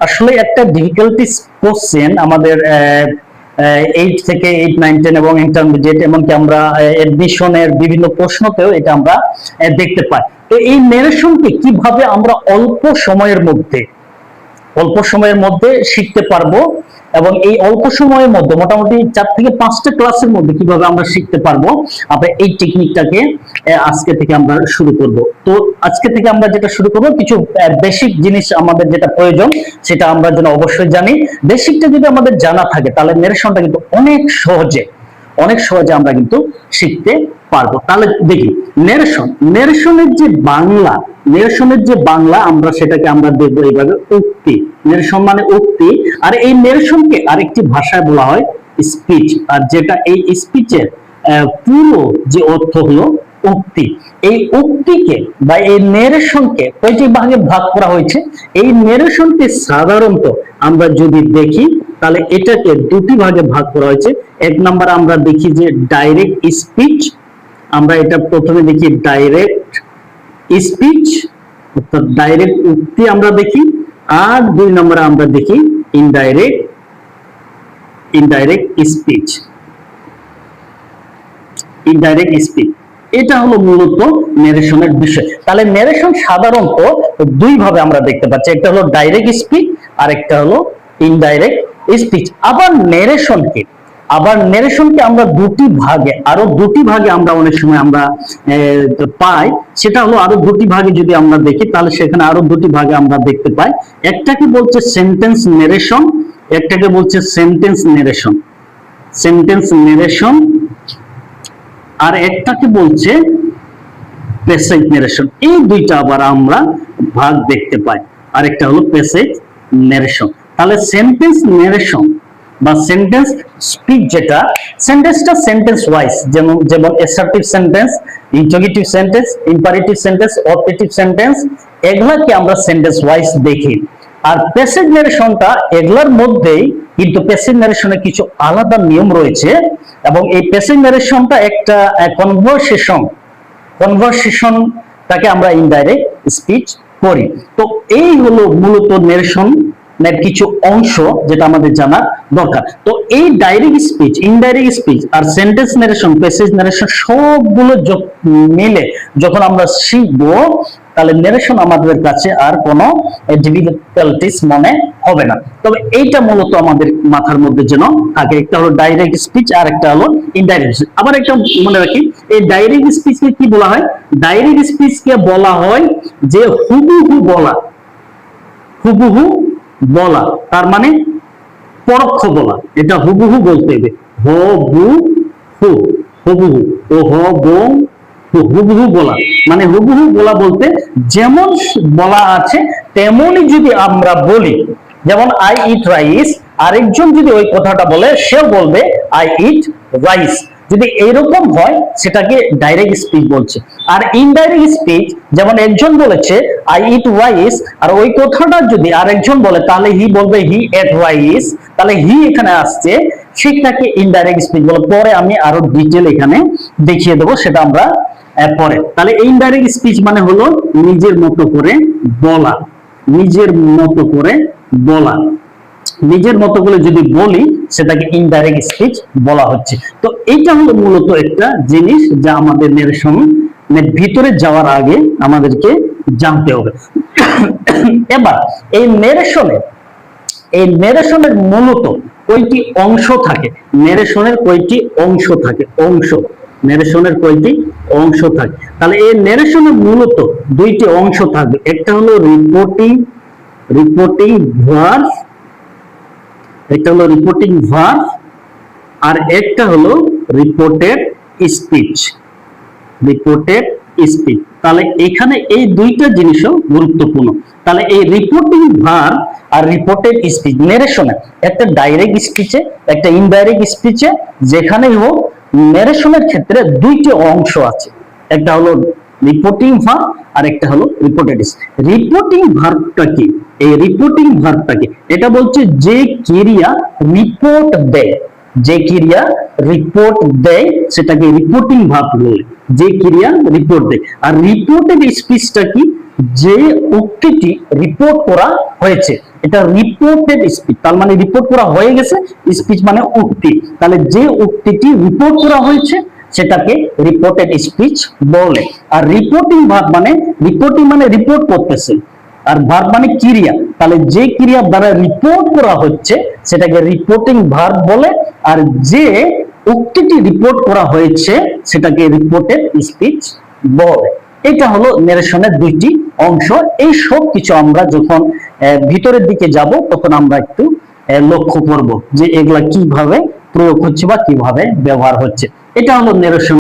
আসলে একটা difficulties question আমাদের 8 থেকে 8, 9, 10 এবং ইন্টারমিডিয়েট, এমনকি আমরা এডমিশনের বিভিন্ন প্রশ্নতেও এটা আমরা দেখতে পাই। তো এই নেরেশনকে কিভাবে আমরা অল্প সময়ের মধ্যে শিখতে পারবো, এবং এই অল্প সময়ের মধ্যে মোটামুটি 4 থেকে 5টা ক্লাসের মধ্যে কিভাবে আমরা শিখতে পারবো, আমরা এই টেকনিকটাকে আজকে থেকে আমরা শুরু করব। তো আজকে থেকে আমরা যেটা শুরু করব, কিছু বেসিক জিনিস আমাদের যেটা প্রয়োজন সেটা আমরা যেন অবশ্যই জানি। বেসিকটা যদি আমাদের জানা থাকে তাহলে নেরেশনটা কিন্তু অনেক সহজে আমরা কিন্তু শিখতে পারবো। তাহলে দেখি নেরেশনের যে বাংলা আমরা সেটাকে আমরা দেখবো এইভাবে, উক্তি। নেরেশন মানে উক্তি, আর এই নেরেশনকে আরেকটি ভাষায় বলা হয় স্পিচ, আর যেটা এই স্পিচের পুরো যে অর্থ হলো উক্তি। এই উক্তিকে বা এই নেরেশনকে কয়টি ভাগে ভাগ করা হয়েছে? এই নেরেশনকে সাধারণত আমরা যদি দেখি তাহলে এটাকে দুটি ভাগে ভাগ করা হয়েছে। এক নাম্বার আমরা দেখি যে ডাইরেক্ট স্পিচ, আমরা এটা প্রথমে দেখি ডাইরেক্ট স্পিচ অর্থাৎ ডাইরেক্ট উক্তি আমরা দেখি, আর 2 নম্বরে আমরা দেখি ইনডাইরেক্ট স্পিচ। এটা হলো মূলত নেরেশনের বিষয়। তাহলে নেরেশন সাধারণত দুই ভাবে আমরা দেখতে পাচ্ছি, একটা হলো ডাইরেক্ট স্পিচ আর একটা হলো ইনডাইরেক্ট স্পিচ। আবার নেরেশনকে আমরা আরো দুটি ভাগে আমরা অনেক সময় আমরা পাই। সেটা হলো আরো দুটি ভাগে যদি আমরা দেখি তাহলে সেখানে আরো দুটি ভাগে আমরা দেখতে পাই। একটাকে বলছে সেন্টেন্স নেরেশন, একটাকে বলছে সেন্টেন্স নেরেশন, আর একটাকে বলছে প্যাসেজ নেরেশন। এই দুইটা আবার আমরা ভাগ দেখতে পাই। আরেকটা হলো প্যাসেজ নেরেশন। তাহলে সেন্টেন্স নেরেশন বা সেন্টেন্স স্পিচ, যেটা সেন্টেন্সটা সেন্টেন্স ওয়াইজ, যেমন assertive sentence, interrogative sentence, imperative sentence, objective sentence, এগুলাকে আমরা সেন্টেন্স ওয়াইজ দেখি। আর প্যাসেজ নারেশনটা এগুলার মধ্যেই, কিন্তু প্যাসেজ নারেশনে কিছু আলাদা নিয়ম রয়েছে, এবং এই প্যাসেজ নারেশনটা একটা কনভারসেশনটাকে আমরা ইনডাইরেক্ট স্পিচ করি। তো এই হলো মূলত নেরেশন কিছু অংশ যেটা আমাদের জানা দরকার। তো এই ডাইরেক্ট স্পিচ, ইনডাইরেক্ট স্পিচ আর সেন্টেন্স নারেশন, প্যাসেজ নারেশন সবগুলো মিলে যখন আমরা শিখবো তাহলে নেরেশন আমাদের কাছে আর কোনো ডিফিকাল্টিস মনে হবে না। তবে এইটা মূলত আমাদের মাথার মধ্যে যেন থাকে, একটা হলো ডাইরেক্ট স্পিচ আর একটা হলো ইনডাইরেক্ট স্পিচ। আবার একটা মনে রাখি, এই ডাইরেক্ট স্পিচকে কি বলা হয়? ডাইরেক্ট স্পিচকে বলা হয় যে হুবহু বলা, তার মানে পরোক্ষ বলা। এটা হুবহু বলতে হবে, হুবহু বলা, মানে হুবহু বলা বলতে যেমন বলা আছে তেমনই যদি আমরা বলি। যেমন আই ইট রাইস, আরেকজন যদি ওই কথাটা বলে সেও বলবে আই ইট রাইস। যদি এইরকম হয় সেটাকে ডাইরেক্ট স্পিচ বলছে। আর ইনডাইরেক্ট স্পিচ, যেমন একজন বলেছে আই ইট রাইস, আর ওই কথাটা যদি আরেকজন বলে তাহলে হি বলবে হি এট রাইস, তাহলে হি এখানে আসছে, সেটাকে ইনডাইরেক্ট স্পিচ বলে। পরে আমি আরো ডিটেল এখানে দেখিয়ে দেবো, সেটা আমরা পরে। তাহলে ইনডাইরেক্ট স্পিচ মানে হলো নিজের মতো করে বলা, নিজের মতো করে যদি বলি সেটাকে ইনডাইরেক্ট স্পিচ বলা হচ্ছে। তো এইটা হলো মূলত একটা জিনিস যা আমাদের নেরেশন ভিতরে যাওয়ার আগে আমাদেরকে জানতে হবে। এবার এই নেরেশনের মূলত কয়টি অংশ থাকে? নেরেশনের কয়টি অংশ থাকে? তাহলে এই নেরেশনের মূলত দুইটি অংশ থাকবে। একটা হলো রিপোর্টিং ভার্ব, আর একটা হলো রিপোর্টেড স্পিচ। তাহলে এখানে এই দুইটা জিনিসও গুরুত্বপূর্ণ। তাহলে এই রিপোর্টিং ভার্ব আর রিপোর্টেড স্পিচ নেরেশনে, একটা ডাইরেক্ট স্পিচে একটা ইনডাইরেক্ট স্পিচে, যেখানেই হোক নেরেশনের ক্ষেত্রে দুইটি অংশ আছে, একটা হলো রিপোর্টিং ভার্ব আর একটা হলো রিপোর্টেড স্পিচ। রিপোর্টিং ভার্বটা কি? এই রিপোর্টিং ভার্বটাকে এটা বলছে যে ক্রিয়া রিপোর্ট দেয়, সেটাকে রিপোর্টিং ভার্ব বলে, যে ক্রিয়া রিপোর্ট দেয়। আর রিপোর্টেড স্পিচটা কি? যে উক্তিটি রিপোর্ট করা হয়েছে, এটা রিপোর্টেড স্পিচ, তার মানে রিপোর্ট করা হয়ে গেছে, স্পিচ মানে উক্তি, তাহলে যে উক্তিটি রিপোর্ট করা হয়েছে সেটাকে রিপোর্টেড স্পিচ বলে। আর রিপোর্টিং ভার্ব মানে, রিপোর্টিং মানে রিপোর্ট করতেছে, আর ভার্ব মানে ক্রিয়া, তাহলে যে ক্রিয়ার দ্বারা রিপোর্ট করা হচ্ছে সেটাকে রিপোর্টিং ভার্ব বলে, আর যে উক্তিটি রিপোর্ট করা হয়েছে সেটাকে রিপোর্টেড স্পিচ বলে। এটা হলো নেরেশনের দুইটি অংশ। এই সব কিছু আমরা যখন ভিতরের দিকে যাব তখন আমরা একটু লক্ষ্য করব যে এগুলা কিভাবে প্রয়োগ হচ্ছে বা কিভাবে ব্যবহার হচ্ছে। এটা হলো নেরেশন।